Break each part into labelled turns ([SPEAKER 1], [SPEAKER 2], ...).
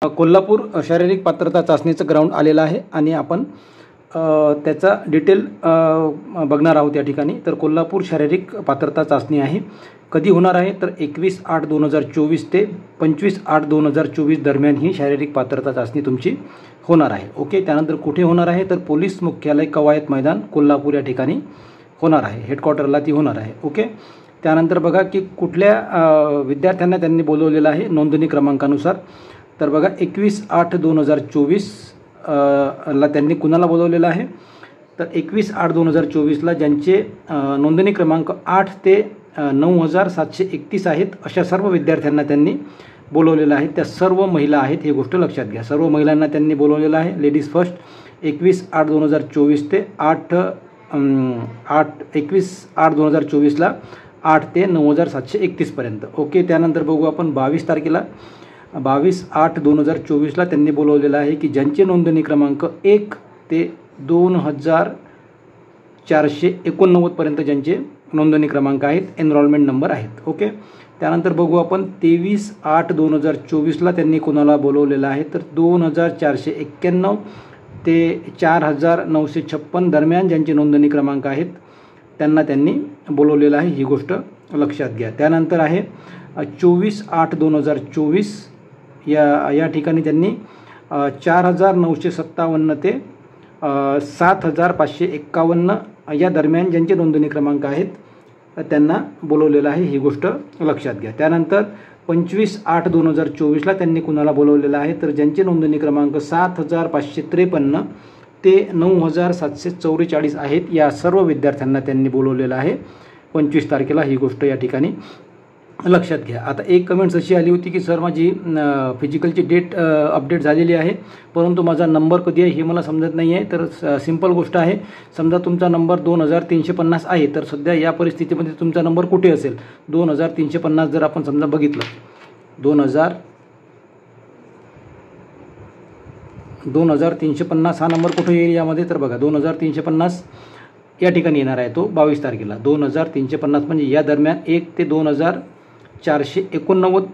[SPEAKER 1] कोल्हापूर शारीरिक पात्रता चाचणीचं ग्राउंड आलेलं आहे आणि आपण त्याचा डिटेल बघणार आहोत या ठिकाणी। तर कोल्हापूर शारीरिक पात्रता चाचणी आहे, कधी होणार आहे तर 21/8/2024 ते 25/8/2024 दरम्यान ही शारीरिक पात्रता चाचणी तुमची होणार आहे। ओके, त्यानंतर कुठे होणार आहे तर पोलीस मुख्यालय कवायत मैदान कोल्हापूर या ठिकाणी होणार आहे, हेडक्वार्टरला ती होणार आहे। ओके, त्यानंतर बघा की कुठल्या विद्यार्थ्यांना त्यांनी बोलवलेलं आहे नोंदणी क्रमांकानुसार। तर बघा 21/8/2024 ला त्यांनी कुणाला बोलवलेलं आहे तर 21/8/2024 ला ज्यांचे नोंदणी क्रमांक 8 ते 9731 आहेत अशा सर्व विद्यार्थ्यांना त्यांनी बोलवलेलं आहे। त्या सर्व महिला आहेत, ही गोष्ट लक्षात घ्या। सर्व महिलांना त्यांनी बोलवलेलं आहे, लेडीज फर्स्ट। 21/8/2024 ते 21/8/2024 ला 8 ते 9731 पर्यंत। ओके, त्यानंतर बघू आपण 22 तारखेला 22/8/2024 ला त्यांनी बोलवलेलं आहे की ज्यांचे नोंदणी क्रमांक 1 ते 2489 पर्यंत ज्यांचे नोंदणी क्रमांक आहेत, एनरोलमेंट नंबर आहेत। ओके, त्यानंतर बघू आपण 23/8/2024 ला त्यांनी कोणाला बोलवलेलं आहे तर 2491 ते 4956 दरम्यान ज्यांचे नोंदणी क्रमांक आहेत त्यांना त्यांनी बोलवलेलं आहे, ही गोष्ट लक्षात घ्या। त्यानंतर आहे 24/8/2024 या ठिकाणी त्यांनी 4957 ते 7551 या दरम्यान ज्यांचे नोंदणी क्रमांक आहेत त्यांना बोलवलेलं आहे, ही गोष्ट लक्षात घ्या। त्यानंतर 25/8/2024 ला त्यांनी कुणाला बोलवलेलं आहे तर ज्यांचे नोंदणी क्रमांक 7553 ते 9744 आहेत या सर्व विद्यार्थ्यांना त्यांनी बोलवलेलं आहे 25 तारखेला, ही गोष्ट या ठिकाणी लक्षात घ्या। आता एक कमेंट्स अशी आली होती की सर माझी फिजिकलची डेट अपडेट झालेली आहे परंतु माझा नंबर कधी आहे हे मला समजत नाही आहे। तर सिंपल गोष्ट आहे, समजा तुमचा नंबर 2350 आहे तर सध्या या परिस्थितीमध्ये तुमचा नंबर कुठे असेल 2350 जर आपण समजा बघितलं 2350 हा नंबर कुठे येईल यामध्ये तर बघा 2350 या ठिकाणी येणार आहे तो 22 तारखेला। 2350 म्हणजे या दरम्यान 1 ते 2489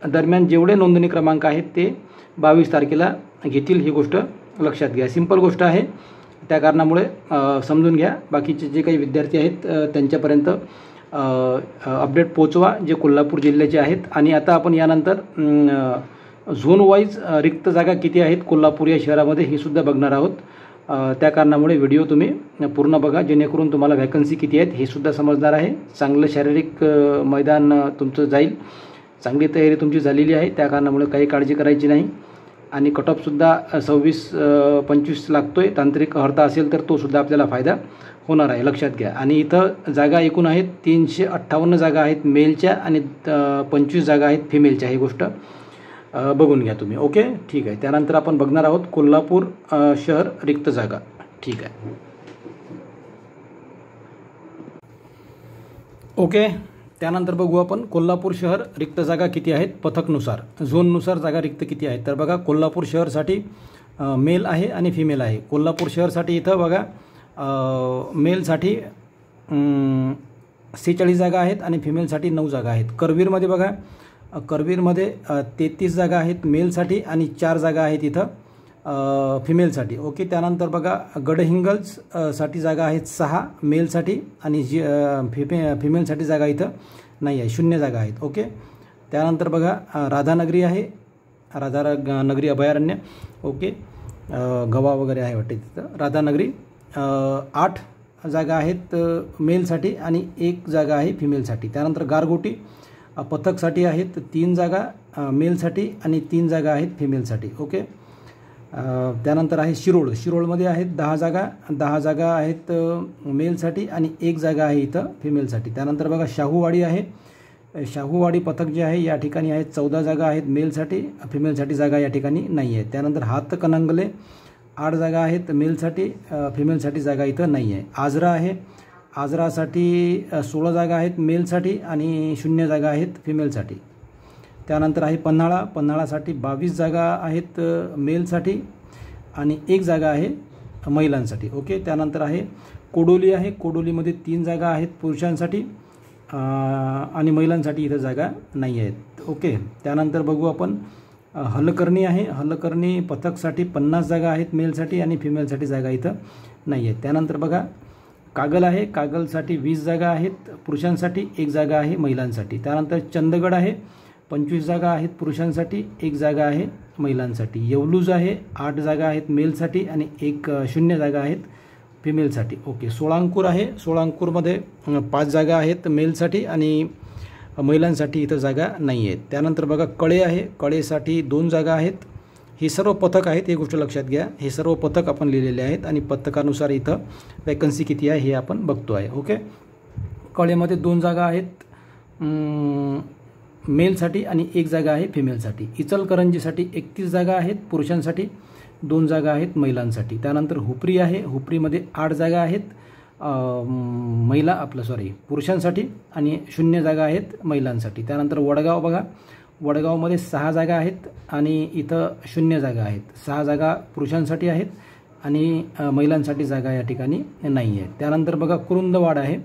[SPEAKER 1] दरम्यान जेवढे नोंदणी क्रमांक आहेत ते 22 तारखेला घेतील, ही गोष्ट लक्षात घ्या। सिंपल गोष्ट आहे, त्या कारणामुळे समजून घ्या। बाकीचे जे काही विद्यार्थी आहेत त्यांच्यापर्यंत अपडेट पोहोचवा जे कोल्हापूर जिल्ह्याचे आहेत। आणि आता आपण यानंतर झोन वाईज रिक्त जागा किती आहेत कोल्हापूर या शहरामध्ये हे सुद्धा बघणार आहोत। त्या कारणामुळे व्हिडिओ तुम्ही पूर्ण बघा जेणेकरून तुम्हाला वॅकन्सी किती आहेत हे सुद्धा समजणार आहे। चांगलं शारीरिक मैदान तुमचं जाईल, चांगली तयारी तुमची झालेली आहे, त्या कारणामुळे काही काळजी करायची नाही। आणि कट ऑफ सुद्धा 26-25 लागतोय, तांत्रिक अर्हता असेल तर तो सुद्धा आपल्याला फायदा होणार आहे, लक्षात घ्या। आणि इथं जागा एकूण आहेत 358 जागा आहेत मेलच्या आणि 25 जागा आहेत फिमेलच्या, ही गोष्ट बघून घ्या तुम्ही। ओके, ठीक आहे। त्यानंतर आपण बघणार आहोत कोल्हापूर शहर रिक्त जागा, ठीक आहे। ओके, त्यानंतर बघू आपण कोल्हापूर शहर रिक्त जागा किती आहेत पथकनुसार, झोननुसार जागा रिक्त किती आहेत। तर बघा कोल्हापूर शहरसाठी मेल आहे आणि फिमेल आहे। कोल्हापूर शहरसाठी इथं बघा मेलसाठी 46 जागा आहेत आणि फिमेलसाठी 9 जागा आहेत। करवीरमध्ये बघा करवीरमध्ये 33 जागा आहेत मेलसाठी आणि 4 जागा आहेत इथं फिमेलसाठी। ओके, त्यानंतर बघा गडहिंग्लज साठी जागा आहेत 6 मेलसाठी आणि फिमेलसाठी जागा इथं नाही आहे, 0 जागा आहेत। ओके, त्यानंतर बघा राधानगरी आहे, राधानगरी अभयारण्य। ओके, गवा वगैरे आहे वाटते तिथं राधानगरी। 8 जागा आहेत मेलसाठी आणि 1 जागा आहे फिमेलसाठी। त्यानंतर गारगोटी पथकसाठी आहेत 3 जागा मेलसाठी आणि 3 जागा आहेत फिमेलसाठी। ओके, त्यानंतर आहे शिरोळमध्ये आहेत 10 जागा आहेत मेलसाठी आणि 1 जागा आहे इथं फिमेलसाठी। त्यानंतर बघा शाहूवाडी आहे, शाहूवाडी पथक जे आहे या ठिकाणी आहेत 14 जागा आहेत मेलसाठी, फिमेलसाठी जागा या ठिकाणी नाही आहे। त्यानंतर हातकणंगले 8 जागा आहेत मेलसाठी, फिमेलसाठी जागा इथं नाही आहे। आजरा आहे, आजरासाठी 16 जागा आहेत मेलसाठी आणि 0 जागा आहेत फिमेलसाठी। त्यानंतर आहे पन्हाळासाठी 22 जागा आहेत मेलसाठी आणि 1 जागा आहे महिलांसाठी। ओके, त्यानंतर आहे कोडोली आहे, कोडोलीमध्ये 3 जागा आहेत पुरुषांसाठी आणि महिलांसाठी इथं जागा नाही आहेत। ओके, त्यानंतर बघू आपण हलकर्णी आहे, हलकर्णी पथकसाठी 50 जागा आहेत मेलसाठी आणि फिमेलसाठी जागा इथं नाही आहेत. त्यानंतर बघा कागल आहे, कागलसाठी 20 जागा आहेत पुरुषांसाठी, 1 जागा आहे महिलांसाठी. त्यानंतर चंदगड आहे, 25 जागा आहेत पुरुषांसाठी, 1 जागा आहे महिलांसाठी. येवलूज आहे, 8 जागा आहेत मेलसाठी आणि 0 जागा आहेत फिमेलसाठी. ओके. सोळांकूर आहे, सोळांकूरमध्ये 5 जागा आहेत मेलसाठी आणि महिलांसाठी इथं जागा नाही आहेत. त्यानंतर बघा कळे आहे, कळेसाठी 2 जागा आहेत. ही सर्व पथक आहेत, ही गोष्ट लक्षात घ्या. हे सर्व पथक आपण लिहिलेले आहेत आणि पथकानुसार इथं वॅकन्सी किती आहे हे आपण बघतो आहे. ओके. कळेमध्ये 2 जागा आहेत मेलसाठी आणि 1 जागा आहे फिमेलसाठी. इचलकरंजीसाठी 31 जागा आहेत पुरुषांसाठी, 2 जागा आहेत महिलांसाठी. त्यानंतर हुपरी आहे, हुपरीमध्ये 8 जागा आहेत पुरुषांसाठी आणि 0 जागा आहेत महिलांसाठी. त्यानंतर वडगाव बघा, वडगावमध्ये 6 जागा आहेत आणि इथं 0 जागा आहेत. 6 जागा पुरुषांसाठी आहेत आणि महिलांसाठी जागा या ठिकाणी नाही आहेत. त्यानंतर बघा कुरुंदवाड आहे,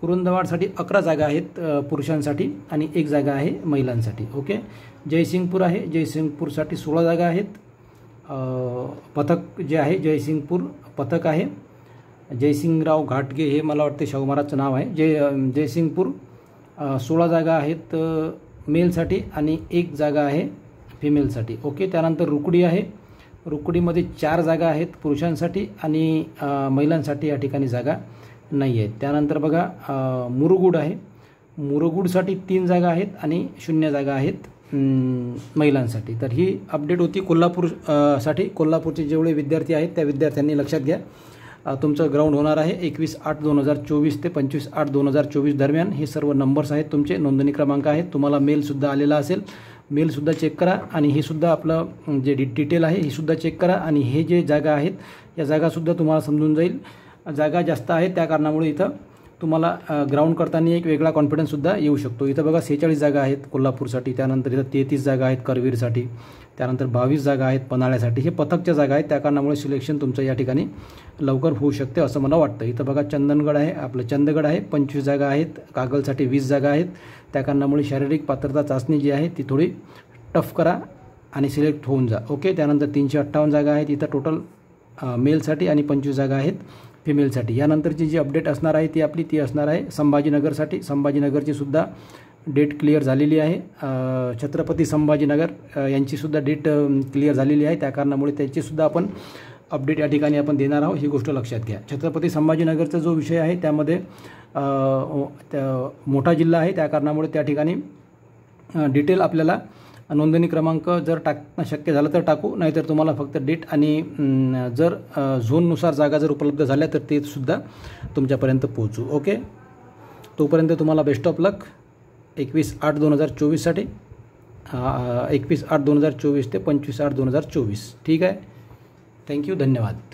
[SPEAKER 1] कुरुंदवाडसाठी 11 जागा आहेत पुरुषांसाठी आणि 1 जागा आहे महिलांसाठी. ओके. जयसिंगपूर आहे, जयसिंगपूरसाठी 16 जागा आहेत. पथक जे आहे जयसिंगपूर पथक आहे. जयसिंगराव घाटगे हे मला वाटते शाहू महाराजचं नाव आहे. जयसिंगपूर 16 जागा आहेत मेलसाठी आणि 1 जागा आहे फिमेलसाठी. ओके. त्यानंतर रुकडी आहे, रुकडीमध्ये 4 जागा आहेत पुरुषांसाठी आणि महिलांसाठी या ठिकाणी जागा नाही आहेत. त्यानंतर बघा मुरगुड आहे, मुरगुडसाठी 3 जागा आहेत आणि 0 जागा आहेत महिलांसाठी. तर ही अपडेट होती कोल्हापूरसाठी. कोल्हापूरचे जेवढे विद्यार्थी आहेत त्या विद्यार्थ्यांनी लक्षात घ्या, तुमचं ग्राउंड होणार आहे 21/8/2024 ते 25/8/2024 दरम्यान. हे सर्व नंबर्स आहेत तुमचे, नोंदणी क्रमांक आहेत. तुम्हाला मेलसुद्धा आलेला असेल, मेलसुद्धा चेक करा आणि हे सुद्धा आपलं जे डिटेल आहे हे सुद्धा चेक करा. आणि हे जे जागा आहेत या जागासुद्धा तुम्हाला समजून जाईल. जागा जास्त आहेत त्या कारणामुळे इथं तुम्हाला ग्राउंड करताना एक वेगळा कॉन्फिडन्ससुद्धा येऊ शकतो. इथं बघा 46 जागा आहेत कोल्हापूरसाठी. त्यानंतर इथं 33 जागा आहेत करवीरसाठी. त्यानंतर 22 जागा आहेत पन्हाळ्यासाठी. हे पथकच्या जागा आहेत त्या कारणामुळे सिलेक्शन तुमचं या ठिकाणी लवकर होऊ शकते असं मला वाटतं. इथं बघा चंदगड आहे 25 जागा आहेत. कागलसाठी 20 जागा आहेत. त्या कारणामुळे शारीरिक पात्रता चाचणी जी आहे ती थोडी टफ करा आणि सिलेक्ट होऊन जा. ओके. त्यानंतर 358 जागा आहेत इथं टोटल मेलसाठी आणि 25 जागा आहेत फिमेलसाठी. यानंतरची जी अपडेट असणार आहे ती असणार आहे संभाजीनगरसाठी. संभाजीनगरची सुद्धा डेट क्लिअर झालेली आहे. छत्रपती संभाजीनगर यांचीसुद्धा डेट क्लिअर झालेली आहे. त्या कारणामुळे त्याचीसुद्धा आपण अपडेट या ठिकाणी आपण देणार आहोत, ही गोष्ट लक्षात घ्या. छत्रपती संभाजीनगरचा जो विषय आहे त्यामध्ये मोठा जिल्हा आहे त्या कारणामुळे त्या ठिकाणी डिटेल आपल्याला नोंदणी क्रमांक जर टाकणं शक्य झालं तर टाकू, नाहीतर तुम्हाला फक्त डेट आणि जर झोननुसार जागा जर उपलब्ध झाल्या तर ते सुद्धा तुमच्यापर्यंत पोहोचू. ओके. तोपर्यंत तुम्हाला बेस्ट ऑफ लक 21/8/2024साठी. 21/8/2024 ते 25/8/2024. ठीक आहे. थँक्यू. धन्यवाद.